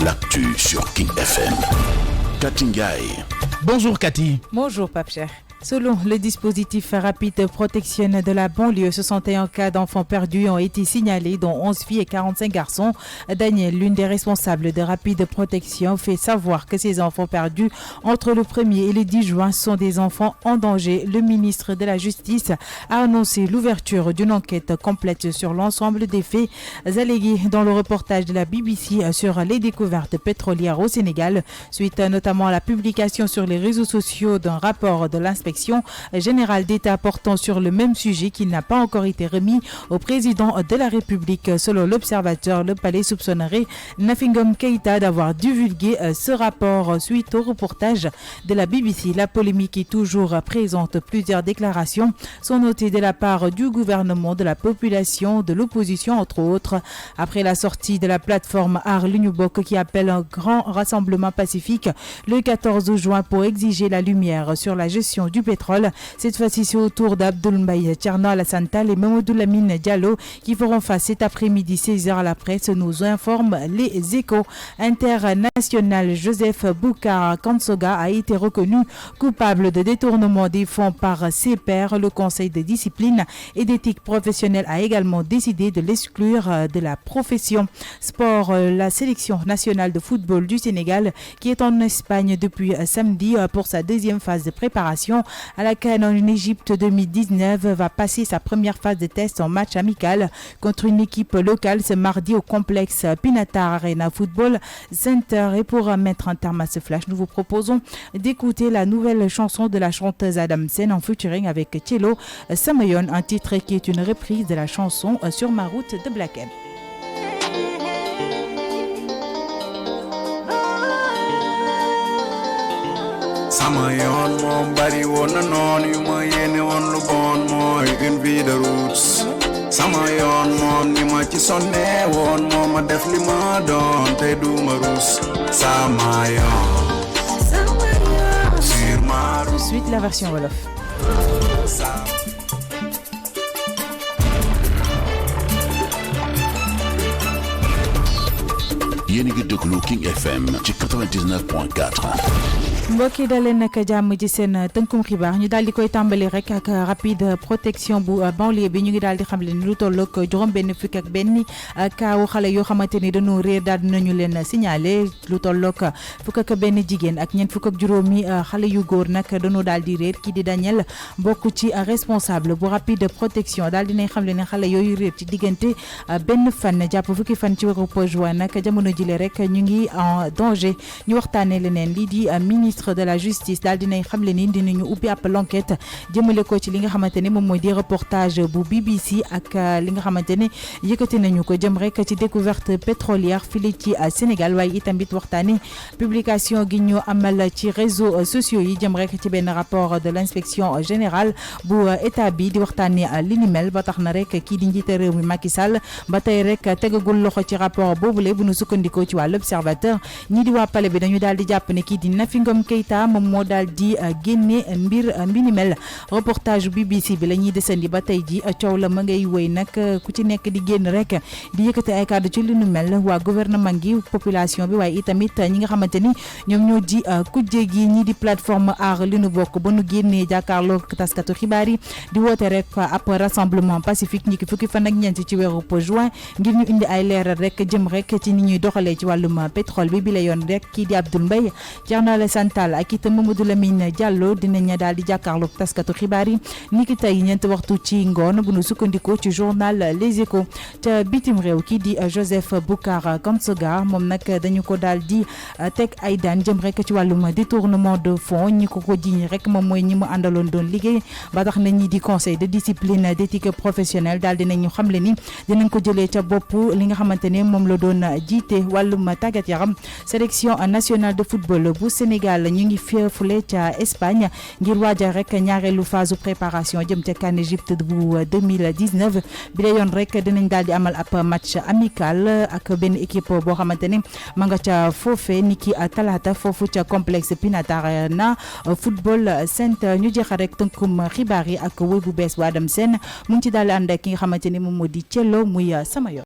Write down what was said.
l'actu sur King FM. Cathy Ndiaye. Bonjour Cathy. Bonjour Pape Cheikh. Selon le dispositif rapide protection de la banlieue, 61 cas d'enfants perdus ont été signalés, dont 11 filles et 45 garçons. Daniel, l'une des responsables de rapide protection, fait savoir que ces enfants perdus entre le 1er et le 10 juin sont des enfants en danger. Le ministre de la Justice a annoncé l'ouverture d'une enquête complète sur l'ensemble des faits allégués dans le reportage de la BBC sur les découvertes pétrolières au Sénégal, suite notamment à la publication sur les réseaux sociaux d'un rapport de l'inspection générale d'État portant sur le même sujet qui n'a pas encore été remis au président de la République. Selon l'Observateur, le palais soupçonnerait Nafingom Keïta d'avoir divulgué ce rapport suite au reportage de la BBC. La polémique est toujours présente. Plusieurs déclarations sont notées de la part du gouvernement, de la population, de l'opposition entre autres. Après la sortie de la plateforme Aar Li Ñu Bokk qui appelle un grand rassemblement pacifique le 14 juin pour exiger la lumière sur la gestion du pétrole. Cette fois-ci, c'est au tour d'Abdoul Mbaye, Thierno Alassane Tall et Mamadou Lamine Diallo qui feront face cet après-midi 16h à la presse, nous informe les Échos. International, Joseph Boukar Kansoga a été reconnu coupable de détournement des fonds par ses pairs. Le Conseil de discipline et d'éthique professionnelle a également décidé de l'exclure de la profession. Sport, la sélection nationale de football du Sénégal qui est en Espagne depuis samedi pour sa deuxième phase de préparation à la CAN en Égypte 2019 va passer sa première phase de test en match amical contre une équipe locale ce mardi au complexe Pinatar Arena Football Center. Et pour mettre un terme à ce flash, nous vous proposons d'écouter la nouvelle chanson de la chanteuse Adam Sen en featuring avec Thielo Samayon, un titre qui est une reprise de la chanson Sur ma route de Black M. Sama yoon moom bari woon na noon yu ma yéene woon lu bon mooy une vie de route. Sama yoon moom ni ma ci sonne woon moo ma def li ma doon te du ma ruus. Sama yoon sur ma route. Ensuite la version wolof. Yéen a ngi déglu King FM ci 99.4. mbokk yi dalee nag jàmm ci seen tënkum xibaar ñu daal di koy tàmbali rek ak rapide protection bu banlieue bi ñu ngi daal di xamle ni lu tollook juróom benn fukk ak benn kaawu xale yoo xamante ni dañoo réer daal dinañu leen signalé. Lu tollook fukk ak benn jigéen ak ñeent fukk ak juróomi xale yu góor nag dañoo daal di réer. Kii di Daniel bokk ci responsable bu rapide protection daal dinay xamle ne xale yooyu réer ci diggante benn fan jàpp fukki fan ci weeru juin nag jamono jile rek ñu ngi en danger. Ñu waxtaanee leneen lii di ministre de la justice daal dinay xamle ni dinañu ubbi ab l'enquête jëmale ko ci li nga xamante ne moom mooy di reportage bu BBC ak li nga xamante ne yëkkati nañu ko jëm rek ci découverte pétrolière fii ci Sénégal, waaye itamit waxtaane publication gi ñu amal ci réseaux sociaux yi jëm rek ci benn rapport de l'inspection générale bu état bi di waxtaane li ni mel ba tax na rek kii di njiite réew mi Macky Sall ba tey rek tegagul loxo ci rapport boobule bu nu sukkandikoo ci waa l'Observateur. Ñii di waa palais bi dañu daal di jàpp ne kii di Nafingom Keïta moom moo daal di génne mbir ni mel. Reportage BBC bi la ñuy desandi ba tey ji coow la ma ngay wéy nag ku ci nekk di génn rek di yëkkati ay kàddu ci li nu mel. waa gouvernement gi population bi waaye itamit ñi nga xamante ni ñoom ñoo di kujje gi ñii di plateforme Aar Li Ñu Bokk ba nu génnee jàkkaarloo taskatu xibaar yi di woote rek ab rassemblement pacifique ñi ki fukki fan ak ñeent ci weeru juin ngir ñu indi ay leeral rek jëm rek ci ni ñuy doxalee ci wàllum pétrole bi la yoon rek kii di Abdoul Mbaye, Thierno Alassane Tall ak itam Mamadou Lamine Diallo dinañ daal di jàkkaarloog taskatu xibaar yi ni ki tey ñeent waxtu ci ngoon bu nu sukkandikoo ci journal Les Échos. ca bitim réew kii di Joseph Boukar Kansoga moom nag dañu ko daal di teg ay daan jëm rek ci wàllum détournement de fonds. ñi ko jiiñ rek moom mooy ñi mu àndaloon doon liggéey ba tax na ñi di conseil de discipline d'éthique professionnelle daal dinañu xamle ni dinañ ko jëlee ca bopp li nga xamante ne moom la doon jiite wàllum tàggat yaram. sélection nationale de football bu Sénégal ñu ngi fule ca Espagne ngir waajal rek ñaareelu phase préparation jëm ca CAN Égypte bu 2019 bi la yoon rek dinañ daal di amal ab match amical ak benn équipe boo xamante ne ma nga ca foofe niki talaata foofu ca complexe Pinatar Arena Football Center. ñu jeexal rek tënkum xibaar yi ak wéy bu bees bu Adam Sen mu ngi ci daal ànd ak ki nga xamante ne moom moo di Thielo muy sama yoon.